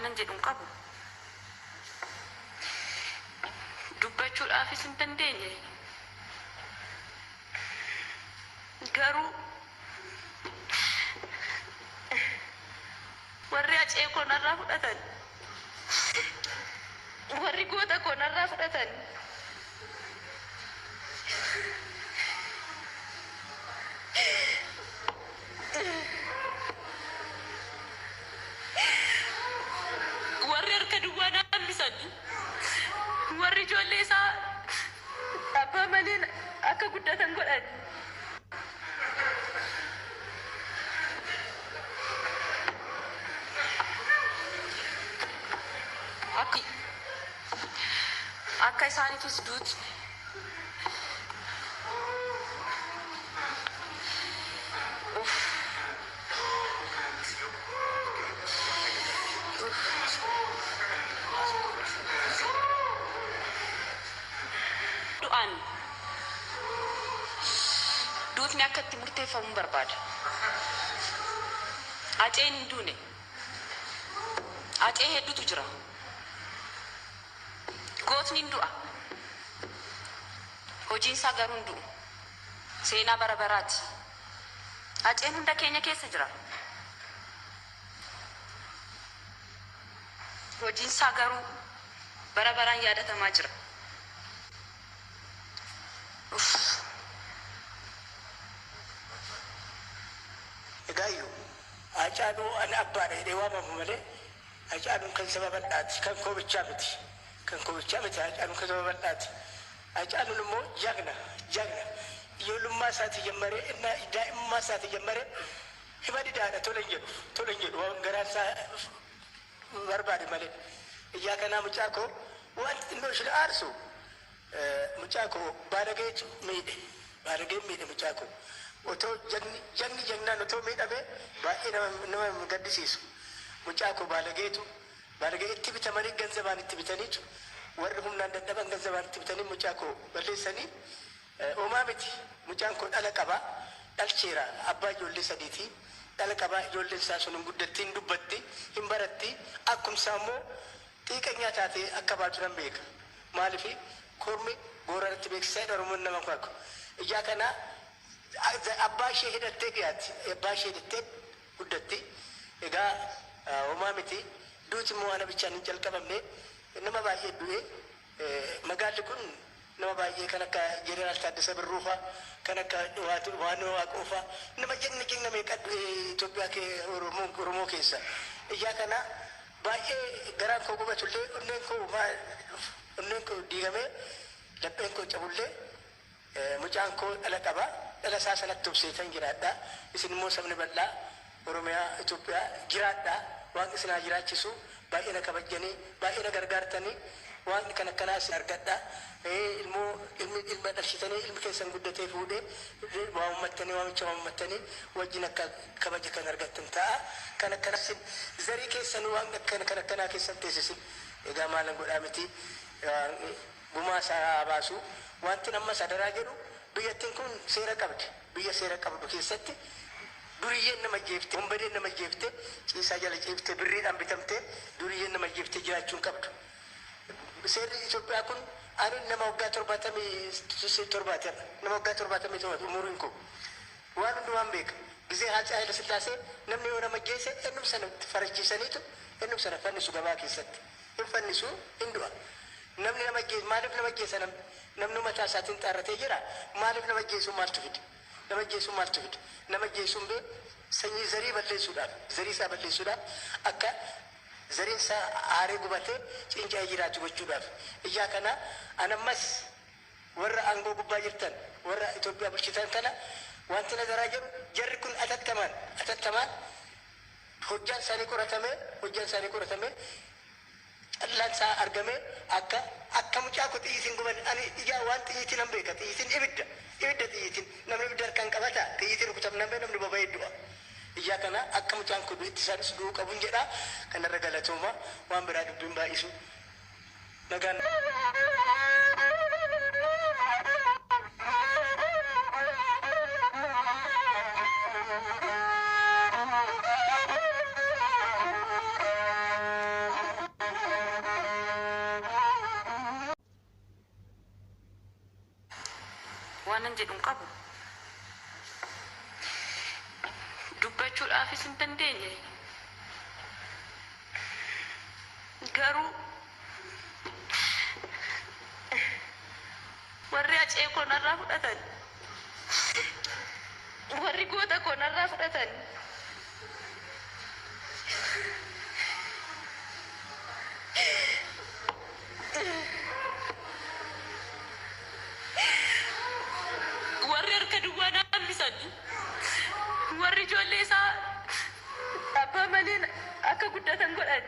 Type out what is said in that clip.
waanan jedhuun qabu. Dubbachuudhaafis hin dandeenye. Garuu warri acee koo narraa fudhatan, warri goota koo narraa fudhatan, warri harka duwwaa na hambisan, warri ijoollee isaa abbaa malee akka guddatan godhan. Akka isaaniifis duuti. Du'aan duutni akka itti murteeffamu barbaada. Aceen hin duune. Acee hedduutu jira. Gootni hin du'a. Hojiin isaa garuu hin du'u. Seenaa bara baraati. Aceen hunda keenya keessa jira. Hojiin isaa garuu bara baraan yaadatamaa jira. Egaayyo haacaaluu ani abbaadha jedhee waamamu malee haacaaluun kan sababa dhaati kan koo bichaa miti. Kan koo bichaa miti haacaaluun kan sababa dhaati. Haacaaluun immoo jagna ijoollummaa isaati jammaree innaa daa'imummaa isaati jammaree hima didaadha tola hin jedhu waan garaan isaa barbaade malee. Iyyaa kanaa mucaa koo wanti xinnoo isheen aarsu mucaa koo baadagee miidhe mucaa koo. Otoo jagni jagnaan otoo miidhamee baay'ee nama gaddisiisu. Mucaa koo baadagee itti bitamanii ganzabaan itti bitaniitu warri humnaan dadhaban ganzabaan itti bitanii mucaa koo balleessanii oomaa miti. Mucaan koo dhala qabaa dhalcheera abbaa ijoollee sadiitii dhala qabaa ijoolleen isaa sun hin guddatti hin dubbatti hin baratti akkumsaa immoo xiiqanyaa taatee akka baatu nan beeka. Maaliif kormi booranatti beeksisaa Oromoon nama kwaku. Ijaa kanaa abbaa ishee hidhattee dhiyaatti. Abbaa ishee hidhattee guddatti. Egaa oomaa miti. Duuti immoo ana bichaan hin jalqabamne nama baay'ee du'e. Magaalli kun nama baay'ee kan akka Jeneraal Taaddasee Birruufaa kan akka Waan Waaqoofaa nama jigna meeqa Itoophiyaa Oromoo keessa. Ijaa kana baay'ee garaan koo gubatullee onneen koo diigamee lapheen koo cabullee mucaan koo dhala qabaa. Dhala isaa sanatti obseetan jiraadhaa. Isin immoo sabni bal'aa Oromiyaa Itoophiyaa jiraadhaa. Waan isin haa jiraachisu baay'ee na kabajjanii baay'ee na gargaartanii waan kan akkanaa isin argadhaa. Ilma dhalchitanii ilmi keessan guddatee fuudhee waa uummattanii waamicha uummattanii wajjin akka kabaja kan argattan ta'a. Kan akkanaa isin zarii keessan waan kan akkanaa keessan teessisin. Egaa maalan godhaa miti gumaa isaa baasu wanti amma sadaraa jedhu biyyattiin kun seera qabdi. Biyya seera qabdu keessatti duriyyeen nama jeefte hombadeen nama jeefte ciisaa jala jeefte birriidhaan bitamte duriyyeen nama jeefte jiraachuun qabdu. Seerri Itoophiyaa kun ani nama waggaa 77 nama waggaa 77 umuriin koo waan hundumaan beeka. Gisee Haacaaluu Sillaasee namni yoo nama geesse ennum sana farachiisaniitu ennum sana fannisu gabaa keessatti. Hin fannisu hin du'a. Namni nama geesse maaliif nama geessa namni mataa isaatiin xaarratee jira. Maaliif nama geessu maaltu fide? Nama geessu maaltu fide? Nama geessuun bee sanyii zarii balleessuudhaaf zarii isaa balleessuudhaaf akka zariin isaa aaree gubatee cinca'ee jiraatu gochuudhaaf. Ijaa kana anammas warra aangoo gubbaa jirtan warra Itoophiyaa bulchitan kana wanti nagaraa jiru jarri kun atattamaan hojjaan isaanii qoratamee callaan isaa argamee akka mucaa koo xiyyiitiin guban ani ijaa waan xiyyiitiin nan beeka. Xiyyiitiin ibidda xiyyiitiin namni ibidda harkaan qabata xiyyiitiin rukutamnaan namni boba'ee du'a. Ijaa kana akka mucaan kun itti isaanis du'uu qabuun jedhaa kanarra galatooma waan biraa dubbiin baay'isu nagaan. waanan jedhuun qabu. Dubbachuudhaafis hin dandeenye. Garuu warri acee koo narraa fudhatan, warri goota koo narraa fudhatan, warri harka duwwaa na hambisan, warri ijoollee isaa abbaa malee akka guddatan godhan.